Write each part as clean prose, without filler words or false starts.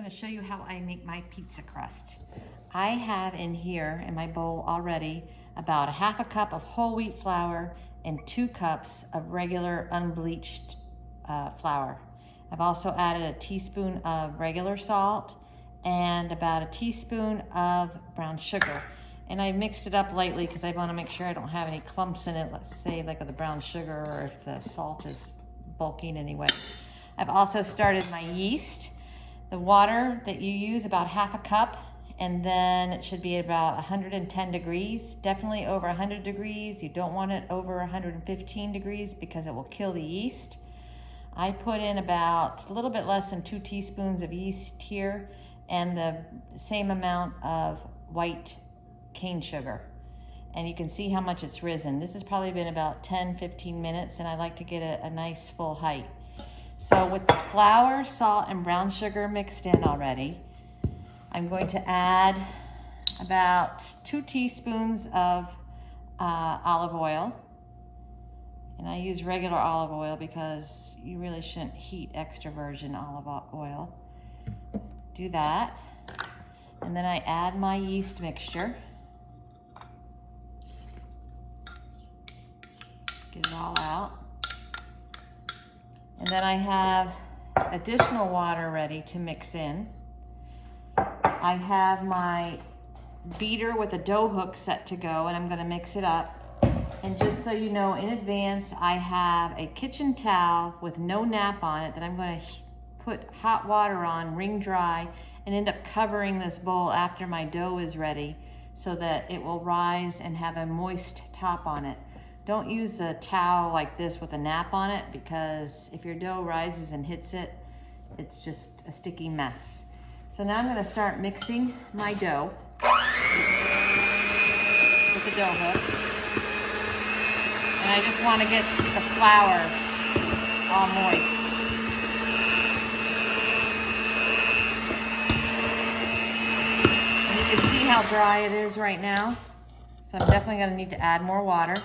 going to show you how I make my pizza crust. I have in here in my bowl already about 1/2 cup of whole wheat flour and 2 cups of regular unbleached flour. I've also added a teaspoon of regular salt and about a teaspoon of brown sugar. And I mixed it up lightly because I want to make sure I don't have any clumps in it, let's say like with the brown sugar or if the salt is bulky in any way. I've also started my yeast. The water that you use, about 1/2 cup, and then it should be about 110 degrees, definitely over 100 degrees. You don't want it over 115 degrees because it will kill the yeast. I put in about a little bit less than 2 teaspoons of yeast here and the same amount of white cane sugar. And you can see how much it's risen. This has probably been about 10-15 minutes and I like to get a nice full height. So with the flour, salt, and brown sugar mixed in already, I'm going to add about 2 teaspoons of olive oil. And I use regular olive oil because you really shouldn't heat extra virgin olive oil. Do that. And then I add my yeast mixture. Get it all out. And then I have additional water ready to mix in. I have my beater with a dough hook set to go and I'm going to mix it up. And just so you know, in advance, I have a kitchen towel with no nap on it that I'm going to put hot water on, wring dry, and end up covering this bowl after my dough is ready so that it will rise and have a moist top on it. Don't use a towel like this with a nap on it because if your dough rises and hits it, it's just a sticky mess. So now I'm going to start mixing my dough with the dough hook. And I just want to get the flour all moist. And you can see how dry it is right now. So I'm definitely going to need to add more water.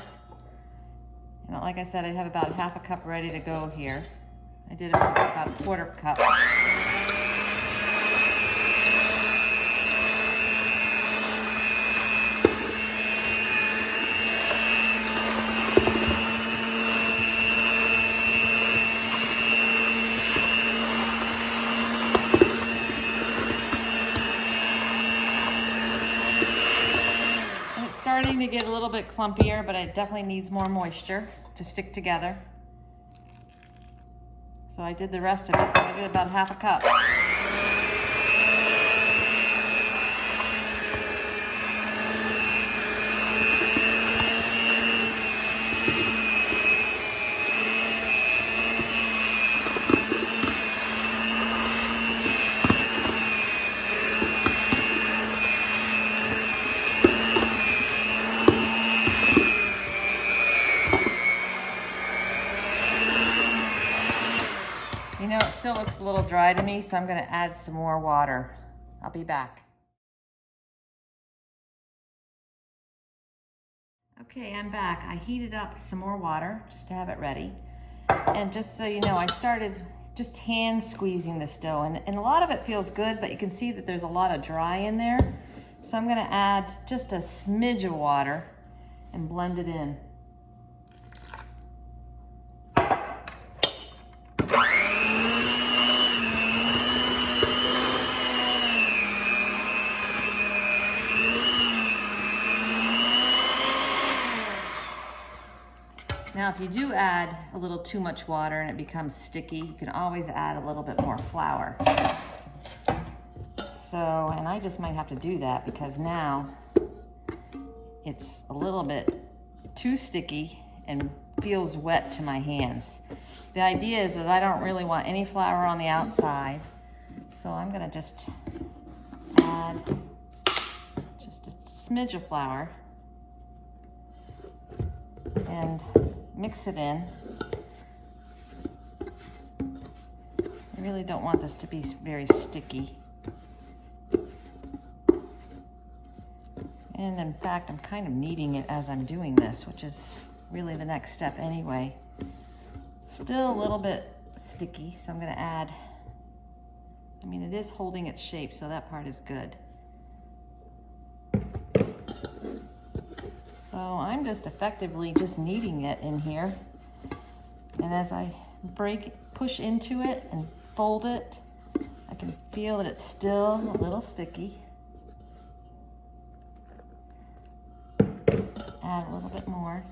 And like I said, I have about 1/2 cup ready to go here. I did about 1/4 cup. Starting to get a little bit clumpier, but it definitely needs more moisture to stick together. So I did the rest of it, so I did about 1/2 cup. You know, it still looks a little dry to me, so I'm going to add some more water. I'll be back. Okay, I'm back. I heated up some more water just to have it ready. And just so you know, I started just hand squeezing this dough. And a lot of it feels good, but you can see that there's a lot of dry in there. So I'm going to add just a smidge of water and blend it in. Now, if you do add a little too much water and it becomes sticky, you can always add a little bit more flour. So, and I just might have to do that because now it's a little bit too sticky and feels wet to my hands. The idea is that I don't really want any flour on the outside. So I'm gonna just add just a smidge of flour and mix it in. I really don't want this to be very sticky. And in fact, I'm kind of kneading it as I'm doing this, which is really the next step anyway. Still a little bit sticky, so I'm gonna add I mean, it is holding its shape, so that part is good. So I'm just effectively just kneading it in here. And as I push into it and fold it, I can feel that it's still a little sticky. Add a little bit more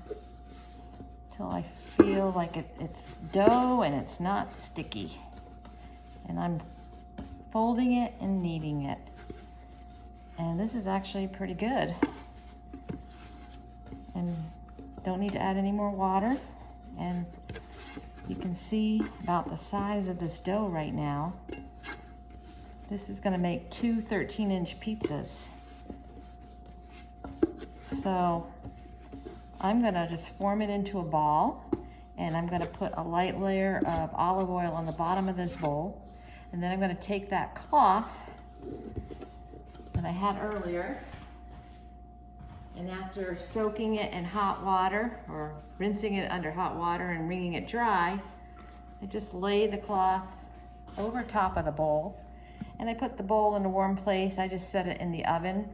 till I feel like it's dough and it's not sticky. And I'm folding it and kneading it. And this is actually pretty good. And don't need to add any more water. And you can see about the size of this dough right now. This is gonna make 2 13-inch pizzas. So I'm gonna just form it into a ball, and I'm gonna put a light layer of olive oil on the bottom of this bowl. And then I'm gonna take that cloth that I had earlier, and after soaking it in hot water, or rinsing it under hot water and wringing it dry, I just lay the cloth over top of the bowl, and I put the bowl in a warm place. I just set it in the oven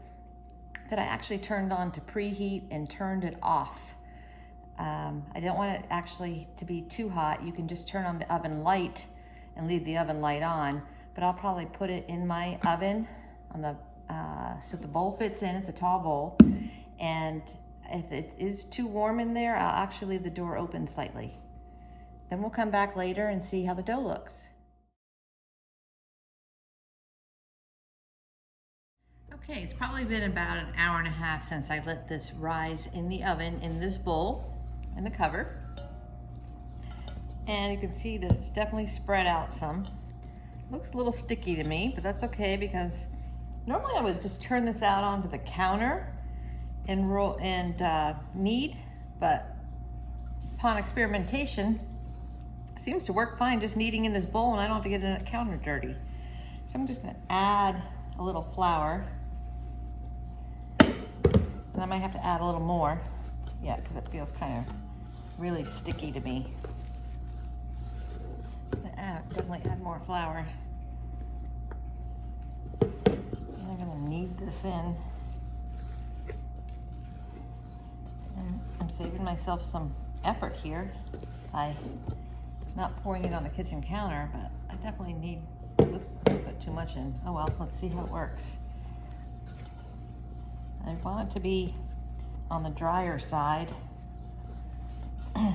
that I actually turned on to preheat and turned it off. I don't want it actually to be too hot. You can just turn on the oven light and leave the oven light on, but I'll probably put it in my oven on the so the bowl fits in. It's a tall bowl, and if it is too warm in there, I'll actually leave the door open slightly. Then we'll come back later and see how the dough looks. Okay, it's probably been about an hour and a half since I let this rise in the oven in this bowl and the cover. And you can see that it's definitely spread out some. Looks a little sticky to me, but that's okay, because normally I would just turn this out onto the counter and roll and knead, but upon experimentation, it seems to work fine just kneading in this bowl, and I don't have to get the counter dirty. So I'm just gonna add a little flour. And I might have to add a little more, yeah, because it feels kind of really sticky to me. Definitely add more flour. And I'm gonna knead this in. And I'm saving myself some effort here by not pouring it on the kitchen counter, but I definitely need, oops, I put too much in. Oh well, let's see how it works. I want it to be on the drier side. I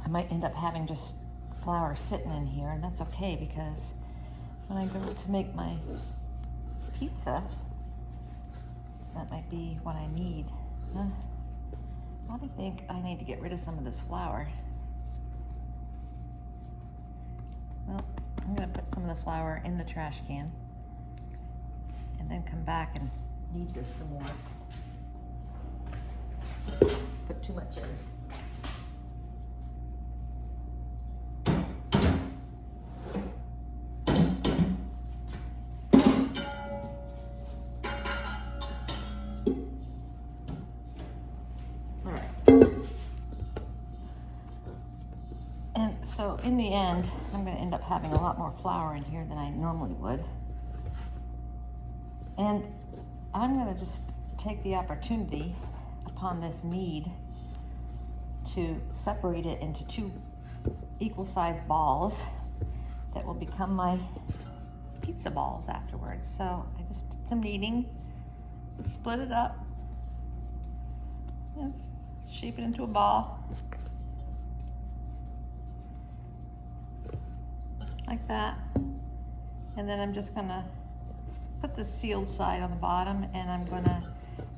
might end up having just flour sitting in here, and that's okay, because when I go to make my pizza, that might be what I need. I think I need to get rid of some of this flour. Well, I'm gonna put some of the flour in the trash can and then come back and knead this some more. Put too much in. All right. And so in the end, I'm going to end up having a lot more flour in here than I normally would. And I'm going to just take the opportunity upon this knead to separate it into 2 equal-sized balls that will become my pizza balls afterwards. So I just did some kneading, split it up, and shape it into a ball like that. And then I'm just gonna put the sealed side on the bottom, and I'm gonna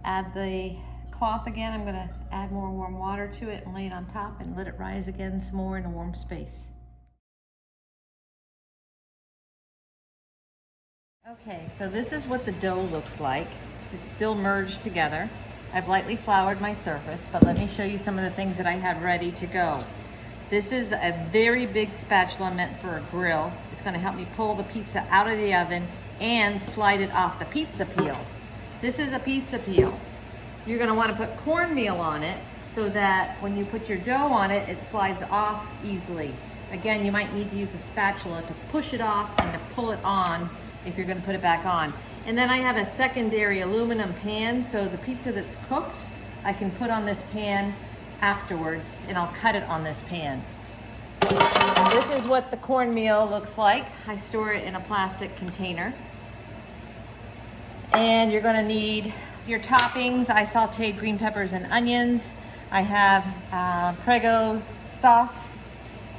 add the cloth again. I'm gonna add more warm water to it and lay it on top and let it rise again some more in a warm space. Okay, so this is what the dough looks like. It's still merged together. I've lightly floured my surface, but let me show you some of the things that I have ready to go. This is a very big spatula meant for a grill. It's gonna help me pull the pizza out of the oven and slide it off the pizza peel. This is a pizza peel. You're gonna wanna put cornmeal on it so that when you put your dough on it, it slides off easily. Again, you might need to use a spatula to push it off and to pull it on if you're gonna put it back on. And then I have a secondary aluminum pan, so the pizza that's cooked, I can put on this pan afterwards, and I'll cut it on this pan. This is what the cornmeal looks like. I store it in a plastic container. And you're gonna need your toppings. I sauteed green peppers and onions. I have Prego sauce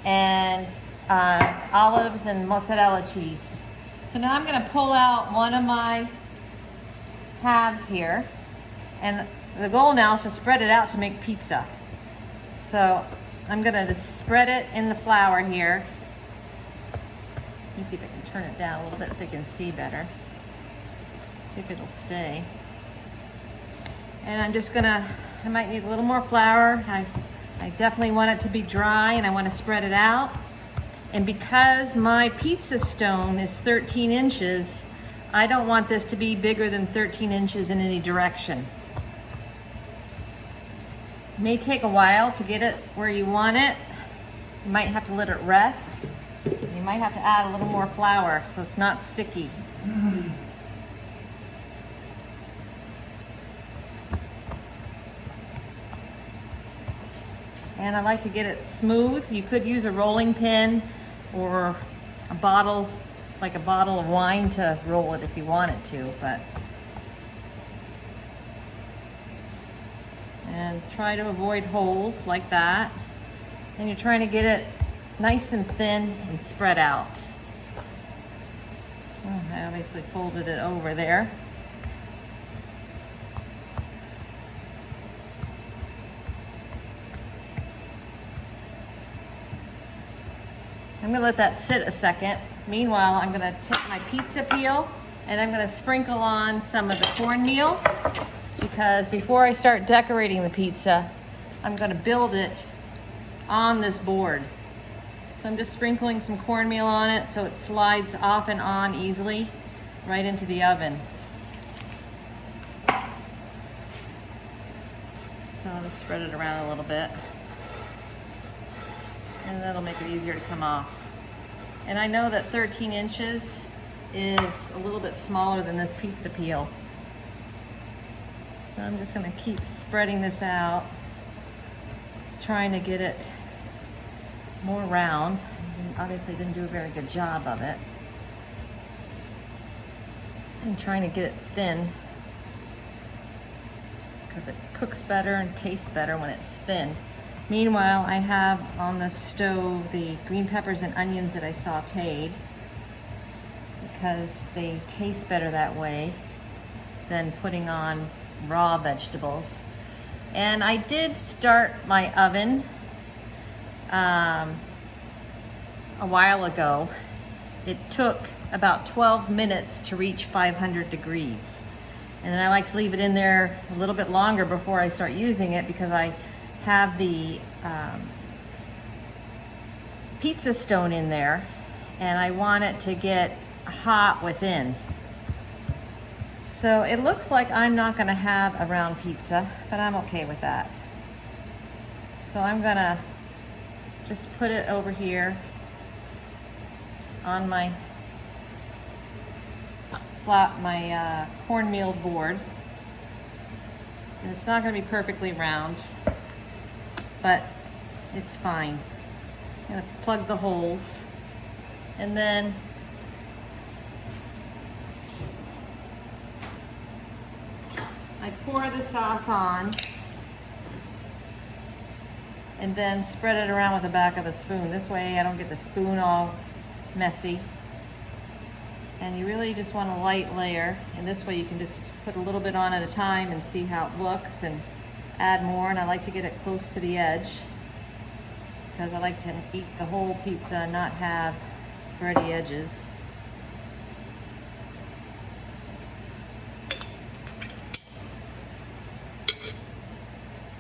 and olives and mozzarella cheese. So now I'm gonna pull out one of my halves here, and the goal now is to spread it out to make pizza. So I'm gonna just spread it in the flour here. Let me see if I can turn it down a little bit so you can see better. See if it'll stay. And I'm just gonna, I might need a little more flour. I definitely want it to be dry, and I want to spread it out. And because my pizza stone is 13 inches, I don't want this to be bigger than 13 inches in any direction. It may take a while to get it where you want it. You might have to let it rest. You might have to add a little more flour so it's not sticky. And I like to get it smooth. You could use a rolling pin or a bottle, like a bottle of wine, to roll it if you wanted to, but. And try to avoid holes like that. And you're trying to get it nice and thin and spread out. Oh, I obviously folded it over there. I'm gonna let that sit a second. Meanwhile, I'm gonna take my pizza peel and I'm gonna sprinkle on some of the cornmeal, because before I start decorating the pizza, I'm gonna build it on this board. So I'm just sprinkling some cornmeal on it so it slides off and on easily right into the oven. So I'll just spread it around a little bit, and that'll make it easier to come off. And I know that 13 inches is a little bit smaller than this pizza peel. So I'm just gonna keep spreading this out, trying to get it more round. Obviously didn't do a very good job of it. I'm trying to get it thin, because it cooks better and tastes better when it's thin. Meanwhile, I have on the stove the green peppers and onions that I sauteed, because they taste better that way than putting on raw vegetables. And I did start my oven a while ago. It took about 12 minutes to reach 500 degrees. And then I like to leave it in there a little bit longer before I start using it, because I have the pizza stone in there, and I want it to get hot within. So it looks like I'm not gonna have a round pizza, but I'm okay with that. So I'm gonna just put it over here on my cornmeal board. And it's not gonna be perfectly round, but it's fine. I'm gonna plug the holes, and then I pour the sauce on and then spread it around with the back of a spoon. This way I don't get the spoon all messy. And you really just want a light layer, and this way you can just put a little bit on at a time and see how it looks and add more. And I like to get it close to the edge, because I like to eat the whole pizza and not have bready edges.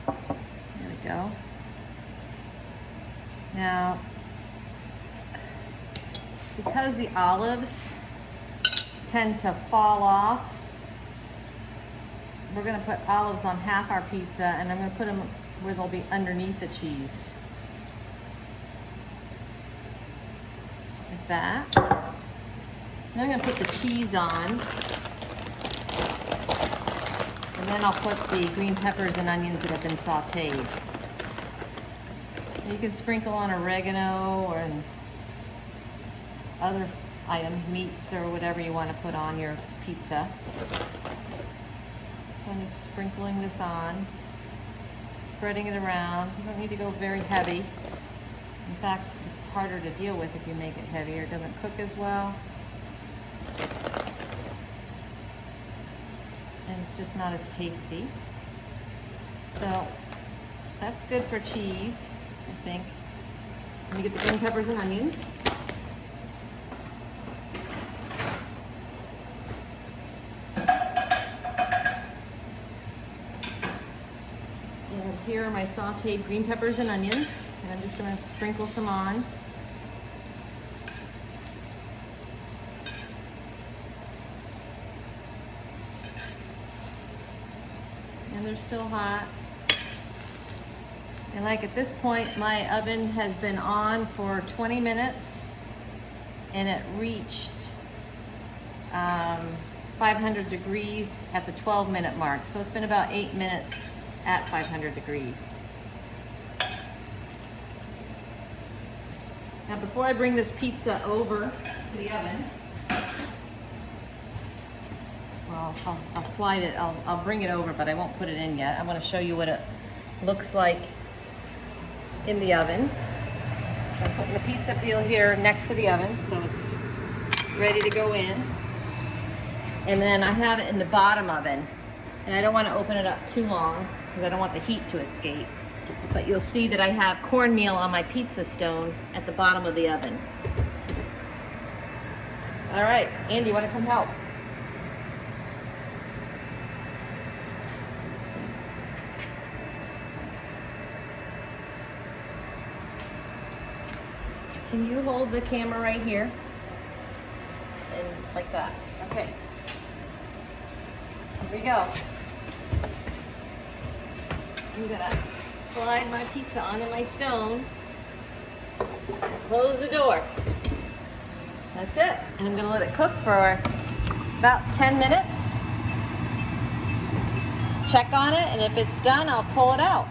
There we go. Now, because the olives tend to fall off, we're gonna put olives on half our pizza, and I'm gonna put them where they'll be underneath the cheese. like that. Then I'm gonna put the cheese on. And then I'll put the green peppers and onions that have been sauteed. You can sprinkle on oregano or other items, meats or whatever you want to put on your pizza. So I'm just sprinkling this on, spreading it around. You don't need to go very heavy. In fact, it's harder to deal with if you make it heavier. It doesn't cook as well. And it's just not as tasty. So that's good for cheese, I think. Let me get the green peppers and onions. And here are my sauteed green peppers and onions. And I'm just going to sprinkle some on. And they're still hot. And like at this point, my oven has been on for 20 minutes and it reached 500 degrees at the 12-minute mark. So it's been about 8 minutes at 500 degrees. Now before I bring this pizza over to the oven, well, I'll slide it, I'll bring it over, but I won't put it in yet. I want to show you what it looks like in the oven. So I'm putting the pizza peel here next to the oven, so it's ready to go in. And then I have it in the bottom oven, and I don't want to open it up too long because I don't want the heat to escape. But you'll see that I have cornmeal on my pizza stone at the bottom of the oven. All right, Andy, you want to come help? Can you hold the camera right here? And like that. Okay. Here we go. I'm gonna slide my pizza onto my stone. Close the door. That's it. And I'm gonna let it cook for about 10 minutes. Check on it, and if it's done, I'll pull it out.